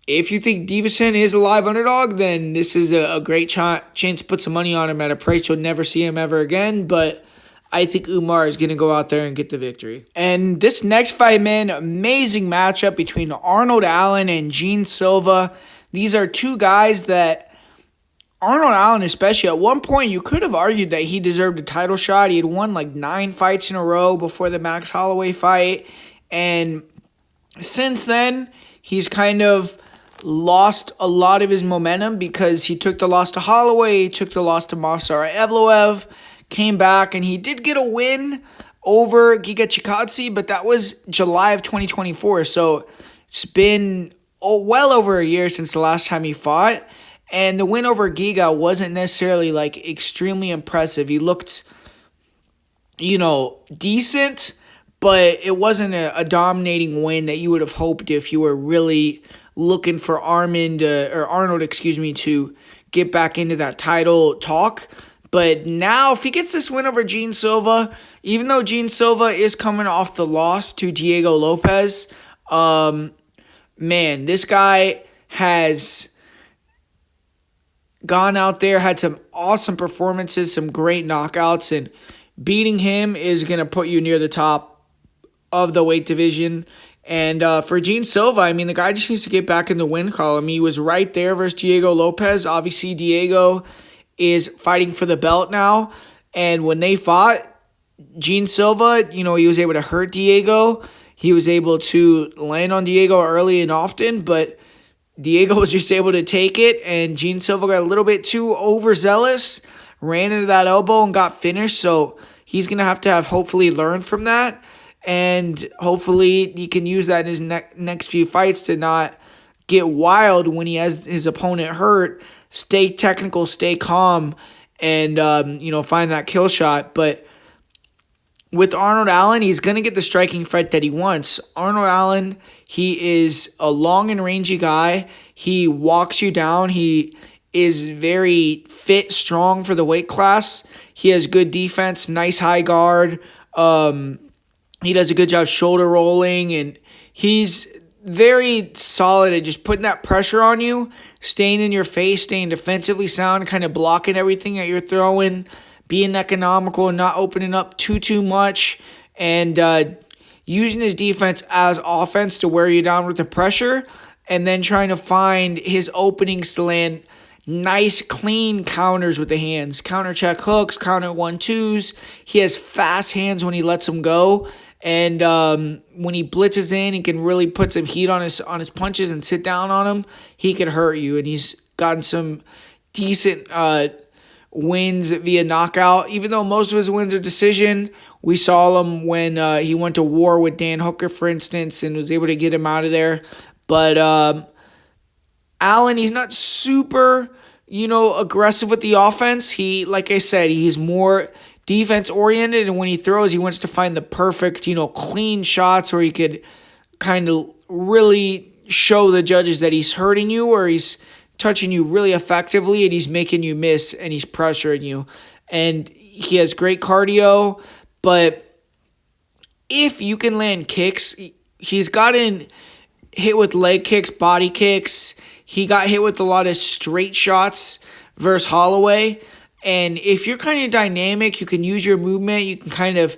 Speaker 1: if you think Deiveson is a live underdog, then this is a great chance to put some money on him at a price you'll never see him ever again. But I think Umar is going to go out there and get the victory. And this next fight, man, amazing matchup between Arnold Allen and Gene Silva. These are two guys that Arnold Allen, especially, at one point you could have argued that he deserved a title shot. He had won like 9 fights in a row before the Max Holloway fight. And since then, he's kind of lost a lot of his momentum because he took the loss to Holloway, he took the loss to Movsar Evloev, came back, and he did get a win over Giga Chikadze, but that was July of 2024. So it's been well over a year since the last time he fought. And the win over Giga wasn't necessarily like extremely impressive. He looked, decent, but it wasn't a dominating win that you would have hoped if you were really looking for Arnold, to get back into that title talk. But now, if he gets this win over Gene Silva, even though Gene Silva is coming off the loss to Diego Lopez, man, this guy has gone out there, had some awesome performances, some great knockouts, and beating him is going to put you near the top of the weight division. And for Gene Silva, I mean, the guy just needs to get back in the win column. He was right there versus Diego Lopez. Obviously, Diego is fighting for the belt now. And when they fought, Gene Silva, he was able to hurt Diego. He was able to land on Diego early and often, but Diego was just able to take it, and Gene Silva got a little bit too overzealous, ran into that elbow and got finished. So he's going to have hopefully learned from that, and hopefully he can use that in his next few fights to not get wild when he has his opponent hurt. Stay technical, stay calm, and find that kill shot. But with Arnold Allen, he's going to get the striking fight that he wants. Arnold Allen, he is a long and rangy guy. He walks you down. He is very fit, strong for the weight class. He has good defense, nice high guard. He does a good job shoulder rolling, and he's very solid at just putting that pressure on you, staying in your face, staying defensively sound, kind of blocking everything that you're throwing, being economical and not opening up too much, and using his defense as offense to wear you down with the pressure, and then trying to find his openings to land nice, clean counters with the hands. Counter check hooks, counter 1-2s. He has fast hands when he lets them go. And when he blitzes in, he can really put some heat on his punches and sit down on them. He can hurt you. And he's gotten some decent wins via knockout. Even though most of his wins are decision, we saw him when he went to war with Dan Hooker, for instance, and was able to get him out of there. But Allen, he's not super, aggressive with the offense. He, like I said, he's more defense-oriented, and when he throws, he wants to find the perfect, clean shots where he could kind of really show the judges that he's hurting you, or he's touching you really effectively, and he's making you miss, and he's pressuring you. And he has great cardio, but if you can land kicks, he's gotten hit with leg kicks, body kicks. He got hit with a lot of straight shots versus Holloway. And if you're kind of dynamic, you can use your movement. You can kind of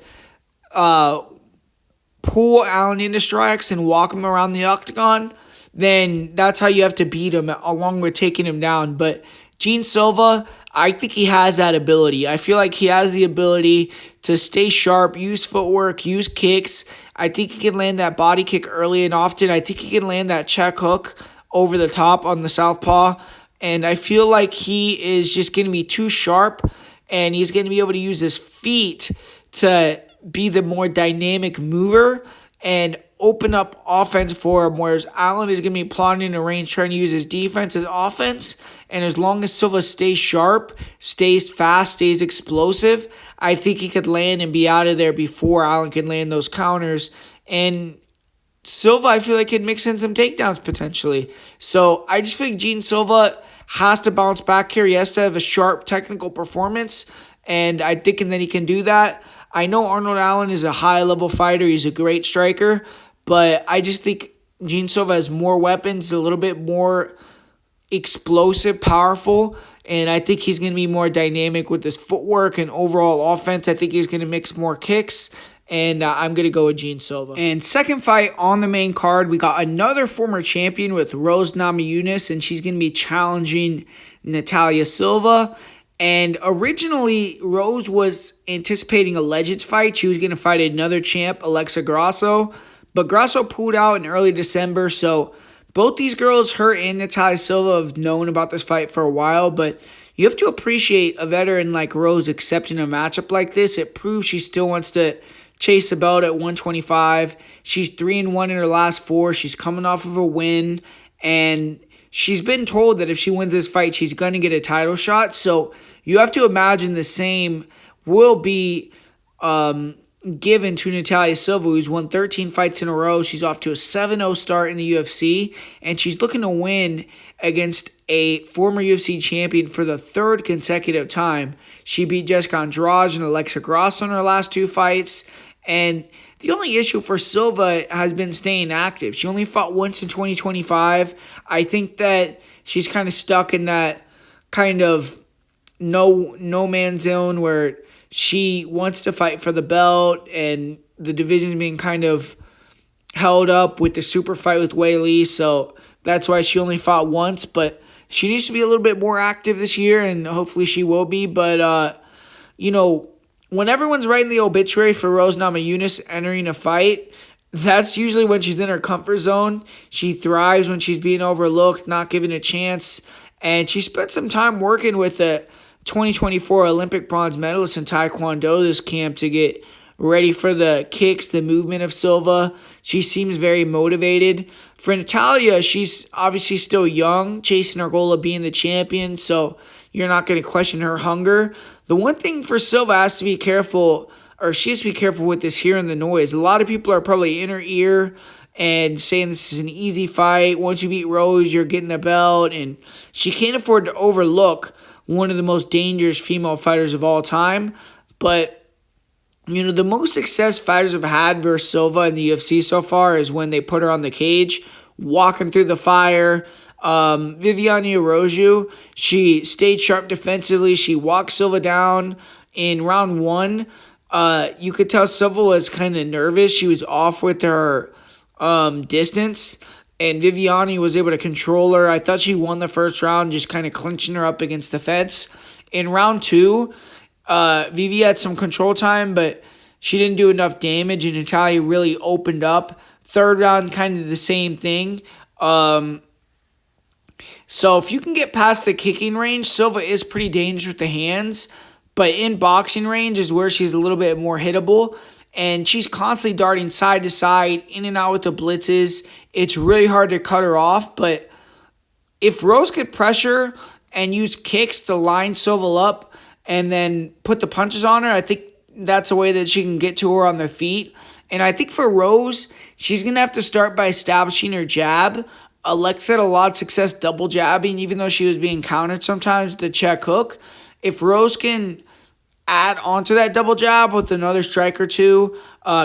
Speaker 1: pull Allen into strikes and walk him around the octagon. Then that's how you have to beat him, along with taking him down. But Gene Silva, I think he has that ability. I feel like he has the ability to stay sharp, use footwork, use kicks. I think he can land that body kick early and often. I think he can land that check hook over the top on the southpaw. And I feel like he is just going to be too sharp, and he's going to be able to use his feet to be the more dynamic mover and open up offense for him, whereas Allen is going to be plotting in the range, trying to use his defense as offense. And as long as Silva stays sharp, stays fast, stays explosive, I think he could land and be out of there before Allen can land those counters. And Silva, I feel like, could mix in some takedowns potentially. So I just think Gene Silva has to bounce back here. He has to have a sharp technical performance, and I think that he can do that. I know Arnold Allen is a high-level fighter. He's a great striker, but I just think Gene Silva has more weapons, a little bit more explosive, powerful, and I think he's going to be more dynamic with his footwork and overall offense. I think he's going to mix more kicks, and I'm going to go with Gene Silva. And second fight on the main card, we got another former champion with Rose Namajunas, and she's going to be challenging Natalia Silva. And originally, Rose was anticipating a Legends fight. She was going to fight another champ, Alexa Grasso. But Grasso pulled out in early December, so both these girls, her and Natalia Silva, have known about this fight for a while. But you have to appreciate a veteran like Rose accepting a matchup like this. It proves she still wants to chase the belt at 125. She's 3-1 in her last 4. She's coming off of a win, and she's been told that if she wins this fight, she's going to get a title shot. So you have to imagine the same will be given to Natalia Silva, who's won 13 fights in a row. She's off to a 7-0 start in the UFC, and she's looking to win against a former UFC champion for the third consecutive time. She beat Jessica Andrade and Alexa Grasso in her last 2 fights, and the only issue for Silva has been staying active. She only fought once in 2025. I think that she's kind of stuck in that kind of no man's zone where she wants to fight for the belt, and the division's being kind of held up with the super fight with Wei Li, so that's why she only fought once. But she needs to be a little bit more active this year, and hopefully she will be. But, when everyone's writing the obituary for Rose Namajunas entering a fight, that's usually when she's in her comfort zone. She thrives when she's being overlooked, not given a chance, and she spent some time working with the 2024 Olympic bronze medalist in Taekwondo this camp to get ready for the kicks, the movement of Silva. She seems very motivated. For Natalia, she's obviously still young, chasing her goal of being the champion, so you're not going to question her hunger. The one thing for Silva has to be careful, or she has to be careful with, is hearing the noise. A lot of people are probably in her ear and saying this is an easy fight. Once you beat Rose, you're getting the belt, and she can't afford to overlook one of the most dangerous female fighters of all time. But, the most success fighters have had versus Silva in the UFC so far is when they put her on the cage, walking through the fire. Viviane Araújo, she stayed sharp defensively. She walked Silva down in round 1. You could tell Silva was kind of nervous. She was off with her distance, and Viviane was able to control her. I thought she won the first round, just kind of clinching her up against the fence. In round 2, Vivi had some control time, but she didn't do enough damage, and Natalia really opened up. Third round, kind of the same thing. So if you can get past the kicking range, Silva is pretty dangerous with the hands, but in boxing range is where she's a little bit more hittable, and she's constantly darting side to side, in and out with the blitzes. It's really hard to cut her off, but if Rose could pressure and use kicks to line Silva up and then put the punches on her, I think that's a way that she can get to her on the feet. And I think for Rose, she's going to have to start by establishing her jab. Alexa had a lot of success double jabbing, even though she was being countered sometimes with the check hook. If Rose can add onto that double jab with another strike or two,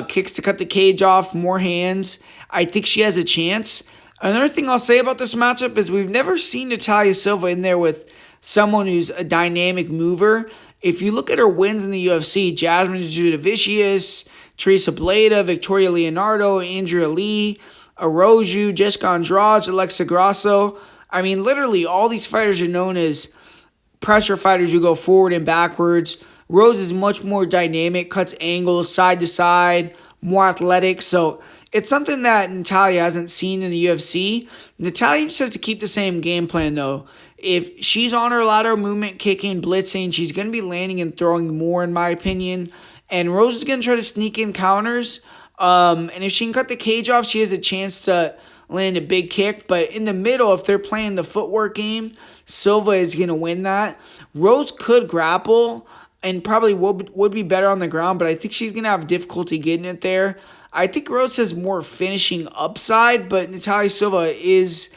Speaker 1: kicks to cut the cage off, more hands, I think she has a chance. Another thing I'll say about this matchup is we've never seen Natalia Silva in there with someone who's a dynamic mover. If you look at her wins in the UFC, Jasmine Judavicius, Teresa Bleda, Victoria Leonardo, Andrea Lee, Araújo, Jessica Andrade, Alexa Grasso. I mean, literally all these fighters are known as pressure fighters who go forward and backwards. Rose is much more dynamic, cuts angles side to side, more athletic. So it's something that Natalia hasn't seen in the UFC. Natalia just has to keep the same game plan, though. If she's on her lateral movement, kicking, blitzing, she's going to be landing and throwing more, in my opinion. And Rose is going to try to sneak in counters. And if she can cut the cage off, she has a chance to land a big kick. But in the middle, if they're playing the footwork game, Silva is going to win that. Rose could grapple and probably would be better on the ground, but I think she's going to have difficulty getting it there. I think Rose has more finishing upside, but Natalia Silva is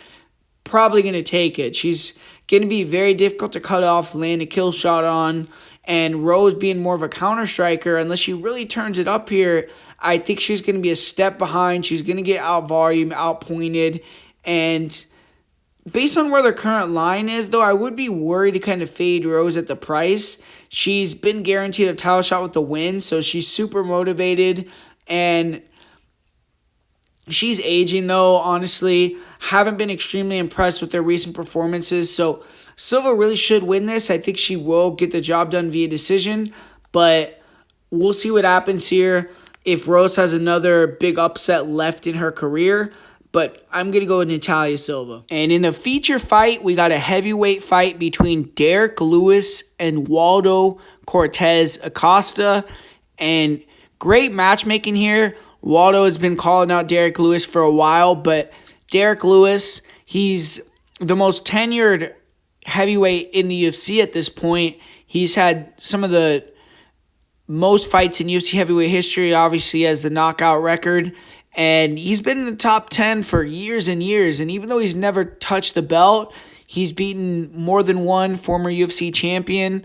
Speaker 1: probably going to take it. She's going to be very difficult to cut off, land a kill shot on, and Rose being more of a counter striker, unless she really turns it up here, I think she's going to be a step behind. She's going to get out volume, out pointed, and based on where the current line is, though, I would be worried to kind of fade Rose at the price. She's been guaranteed a title shot with the win, so she's super motivated, and she's aging, though, honestly. Haven't been extremely impressed with their recent performances, so Silva really should win this. I think she will get the job done via decision, but we'll see what happens here if Rose has another big upset left in her career. But I'm going to go with Natalia Silva. And in the feature fight, we got a heavyweight fight between Derrick Lewis and Waldo Cortes-Acosta. And great matchmaking here. Waldo has been calling out Derrick Lewis for a while, but Derrick Lewis, he's the most tenured heavyweight in the UFC at this point. He's had some of the most fights in UFC heavyweight history, obviously has the knockout record. And he's been in the top 10 for years and years. And even though he's never touched the belt, he's beaten more than one former UFC champion.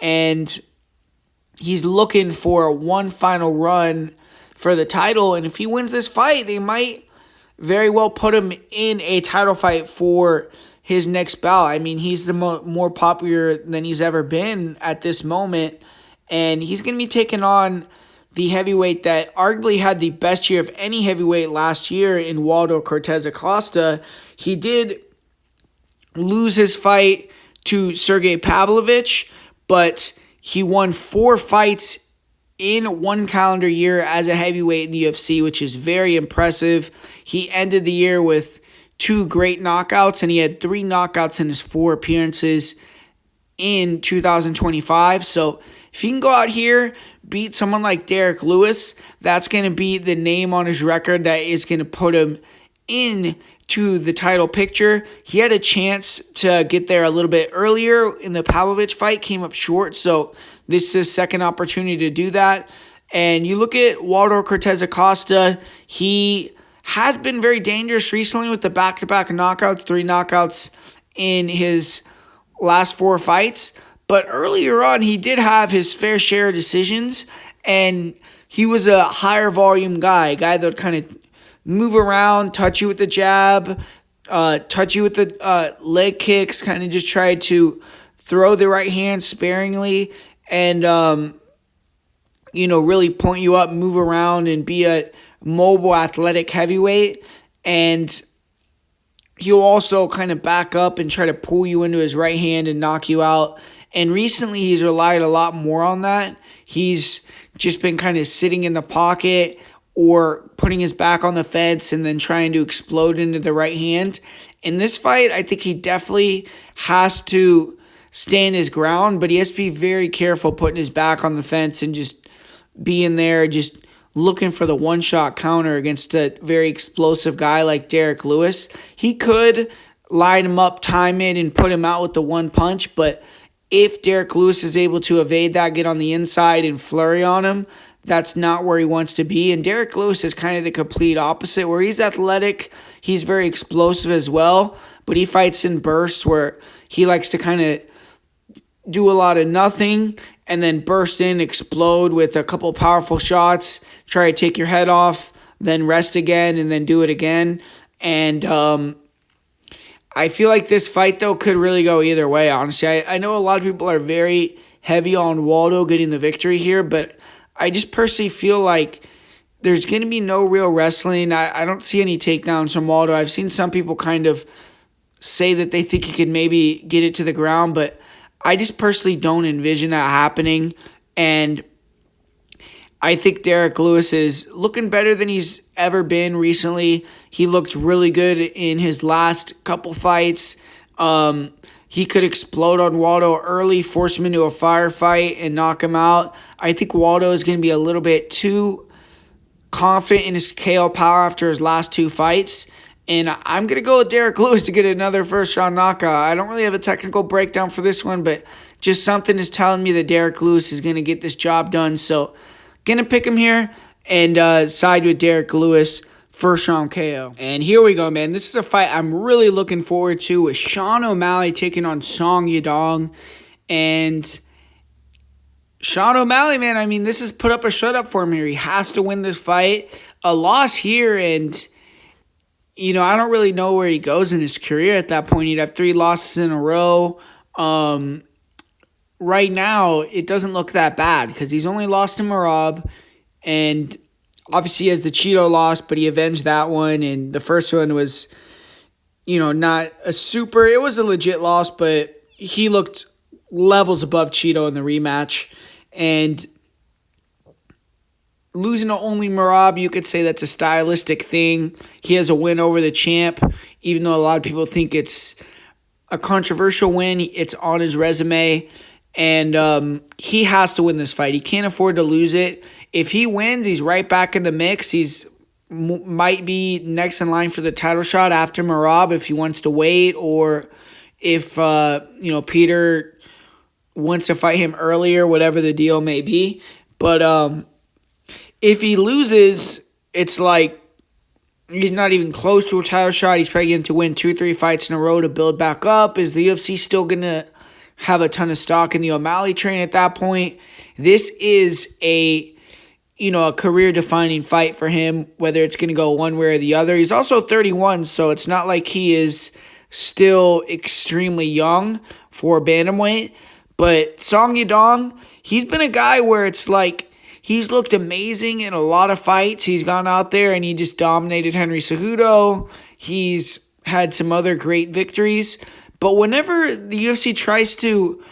Speaker 1: And he's looking for one final run for the title. And if he wins this fight, they might very well put him in a title fight for his next bout. I mean, he's the more popular than he's ever been at this moment. And he's going to be taking on the heavyweight that arguably had the best year of any heavyweight last year in Waldo Cortes-Acosta. He did lose his fight to Sergey Pavlovich, but he won 4 fights in one calendar year as a heavyweight in the UFC, which is very impressive. He ended the year with 2 great knockouts, and he had 3 knockouts in his 4 appearances in 2025. So if he can go out here, beat someone like Derrick Lewis, that's going to be the name on his record that is going to put him into the title picture. He had a chance to get there a little bit earlier in the Pavlovich fight, came up short, so this is his second opportunity to do that. And you look at Waldo Cortes-Acosta, he has been very dangerous recently with the back-to-back knockouts, 3 knockouts in his last 4 fights. But earlier on, he did have his fair share of decisions, and he was a higher volume guy, a guy that would kind of move around, touch you with the jab, touch you with the leg kicks, kind of just try to throw the right hand sparingly, and really point you up, move around, and be a mobile, athletic heavyweight. And he'll also kind of back up and try to pull you into his right hand and knock you out. And recently, he's relied a lot more on that. He's just been kind of sitting in the pocket or putting his back on the fence and then trying to explode into the right hand. In this fight, I think he definitely has to stand his ground, but he has to be very careful putting his back on the fence and just being there, just looking for the one-shot counter against a very explosive guy like Derrick Lewis. He could line him up, time it, and put him out with the one punch, but if Derrick Lewis is able to evade that, get on the inside and flurry on him, that's not where he wants to be. And Derrick Lewis is kind of the complete opposite, where he's athletic, he's very explosive as well, but he fights in bursts where he likes to kind of do a lot of nothing and then burst in, explode with a couple powerful shots, try to take your head off, then rest again, and then do it again. And I feel like this fight, though, could really go either way, honestly. I know a lot of people are very heavy on Waldo getting the victory here, but I just personally feel like there's going to be no real wrestling. I don't see any takedowns from Waldo. I've seen some people kind of say that they think he could maybe get it to the ground, but I just personally don't envision that happening. And I think Derrick Lewis is looking better than he's ever been recently. He looked really good in his last couple fights. He could explode on Waldo early, force him into a firefight, and knock him out. I think Waldo is going to be a little bit too confident in his KO power after his last 2 fights. And I'm going to go with Derrick Lewis to get another first-round knockout. I don't really have a technical breakdown for this one, but just something is telling me that Derrick Lewis is going to get this job done. So, going to pick him here and side with Derrick Lewis, first-round KO. And here we go, man. This is a fight I'm really looking forward to with Sean O'Malley taking on Song Yadong. And Sean O'Malley, man, I mean, this is put up or shut up for him here. He has to win this fight. A loss here, and I don't really know where he goes in his career at that point. He'd have 3 losses in a row. Right now, it doesn't look that bad because he's only lost to Merab, and obviously he has the Cheeto loss, but he avenged that one, and the first one was, not a super, it was a legit loss, but he looked levels above Cheeto in the rematch, and losing to only Merab, you could say that's a stylistic thing. He has a win over the champ, even though a lot of people think it's a controversial win. It's on his resume, and he has to win this fight. He can't afford to lose it. If he wins, he's right back in the mix. He's might be next in line for the title shot after Merab if he wants to wait, or if Peter wants to fight him earlier, whatever the deal may be. But if he loses, it's like he's not even close to a title shot. He's probably going to win 2 or 3 fights in a row to build back up. Is the UFC still going to have a ton of stock in the O'Malley train at that point? This is a career-defining fight for him, whether it's going to go one way or the other. He's also 31, so it's not like he is still extremely young for bantamweight. But Song Yadong, he's been a guy where it's like he's looked amazing in a lot of fights. He's gone out there and he just dominated Henry Cejudo. He's had some other great victories. But whenever the UFC tries to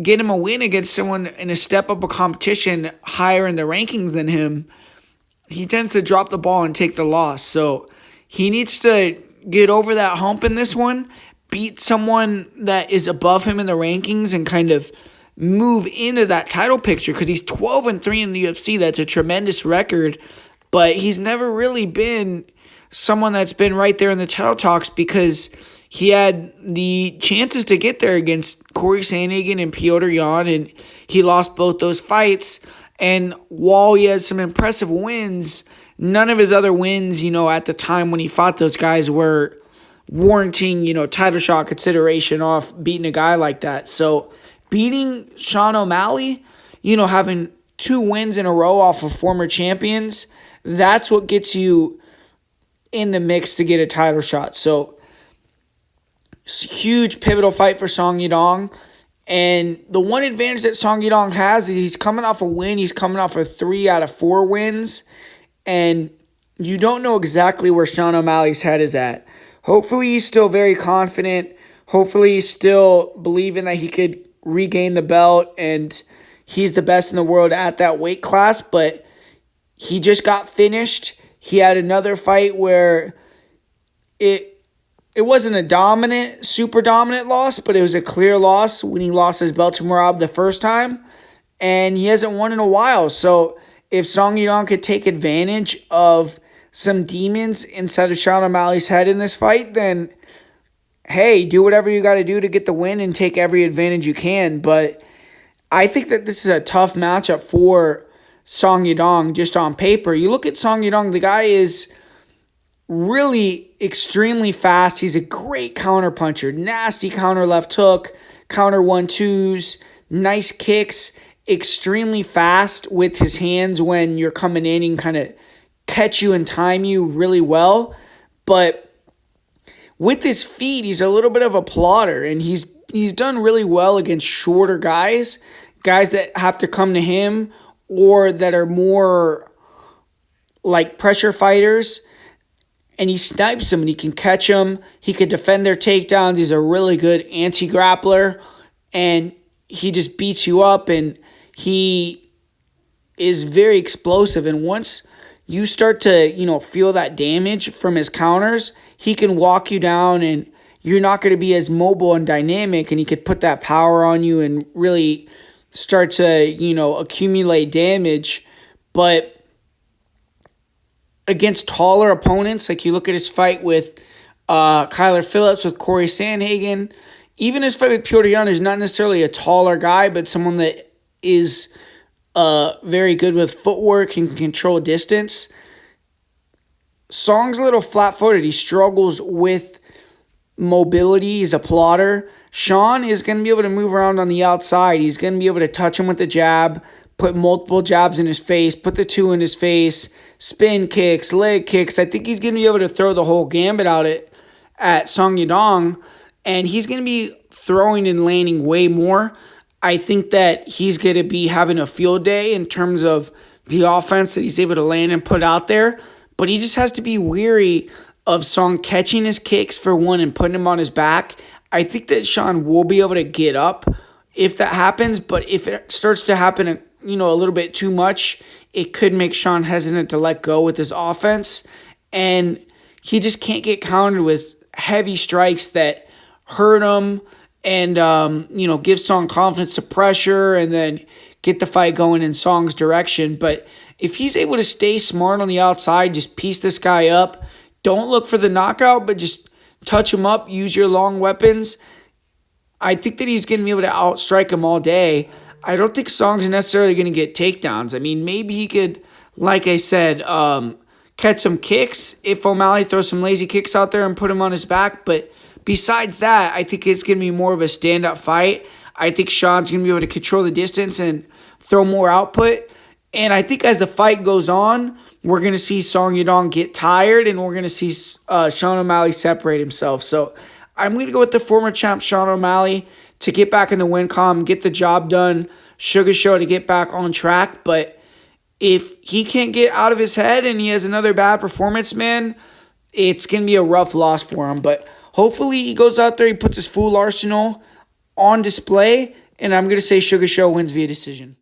Speaker 1: get him a win against someone in a step up of competition higher in the rankings than him, he tends to drop the ball and take the loss. So he needs to get over that hump in this one, beat someone that is above him in the rankings, and kind of move into that title picture, because he's 12-3 in the UFC. That's a tremendous record, but he's never really been someone that's been right there in the title talks, because he had the chances to get there against Corey Sandhagen and Petr Yan, and he lost both those fights. And while he has some impressive wins, none of his other wins, at the time when he fought those guys were warranting, title shot consideration off beating a guy like that. So beating Sean O'Malley, having 2 wins in a row off of former champions, that's what gets you in the mix to get a title shot. So huge pivotal fight for Song Yadong. And the one advantage that Song Yadong has is he's coming off a win. He's coming off of 3 out of 4 wins. And you don't know exactly where Sean O'Malley's head is at. Hopefully he's still very confident. Hopefully he's still believing that he could regain the belt and he's the best in the world at that weight class. But he just got finished. He had another fight where it wasn't a super dominant loss, but it was a clear loss when he lost his belt to Merab the first time, and he hasn't won in a while. So if Song Yadong could take advantage of some demons inside of Sean O'Malley's head in this fight, then hey, do whatever you got to do to get the win and take every advantage you can. But I think that this is a tough matchup for Song Yadong just on paper. You look at Song Yadong, the guy is really extremely fast. He's a great counter puncher. Nasty counter left hook, counter 1-2s, nice kicks, extremely fast with his hands when you're coming in and kind of catch you and time you really well. But with his feet, he's a little bit of a plotter, and he's done really well against shorter guys that have to come to him or that are more like pressure fighters. And he snipes them and he can catch them. He can defend their takedowns. He's a really good anti-grappler. And he just beats you up, and he is very explosive. And once you start to, feel that damage from his counters, he can walk you down and you're not going to be as mobile and dynamic, and he could put that power on you and really start to, accumulate damage. But against taller opponents, like you look at his fight with Kyler Phillips, with Corey Sandhagen, even his fight with Petr Yan is not necessarily a taller guy, but someone that is very good with footwork and can control distance. Song's a little flat-footed. He struggles with mobility. He's a plotter. Sean is going to be able to move around on the outside. He's going to be able to touch him with the jab, put multiple jabs in his face, put the 2 in his face, spin kicks, leg kicks. I think he's going to be able to throw the whole gambit out at Song Yadong, and he's going to be throwing and landing way more. I think that he's going to be having a field day in terms of the offense that he's able to land and put out there, but he just has to be weary of Song catching his kicks for one and putting him on his back. I think that Sean will be able to get up if that happens, but if it starts to happen a little bit too much, it could make Sean hesitant to let go with his offense, and he just can't get countered with heavy strikes that hurt him and, give Song confidence to pressure and then get the fight going in Song's direction. But if he's able to stay smart on the outside, just piece this guy up, don't look for the knockout, but just touch him up, use your long weapons, I think that he's going to be able to outstrike him all day. I don't think Song's necessarily going to get takedowns. I mean, maybe he could, like I said, catch some kicks if O'Malley throws some lazy kicks out there and put him on his back. But besides that, I think it's going to be more of a stand-up fight. I think Sean's going to be able to control the distance and throw more output. And I think as the fight goes on, we're going to see Song Yadong get tired, and we're going to see Sean O'Malley separate himself. So I'm going to go with the former champ Sean O'Malley to get back in the win column, get the job done. Sugar Show to get back on track. But if he can't get out of his head and he has another bad performance, man, it's going to be a rough loss for him. But hopefully he goes out there, he puts his full arsenal on display, and I'm going to say Sugar Show wins via decision.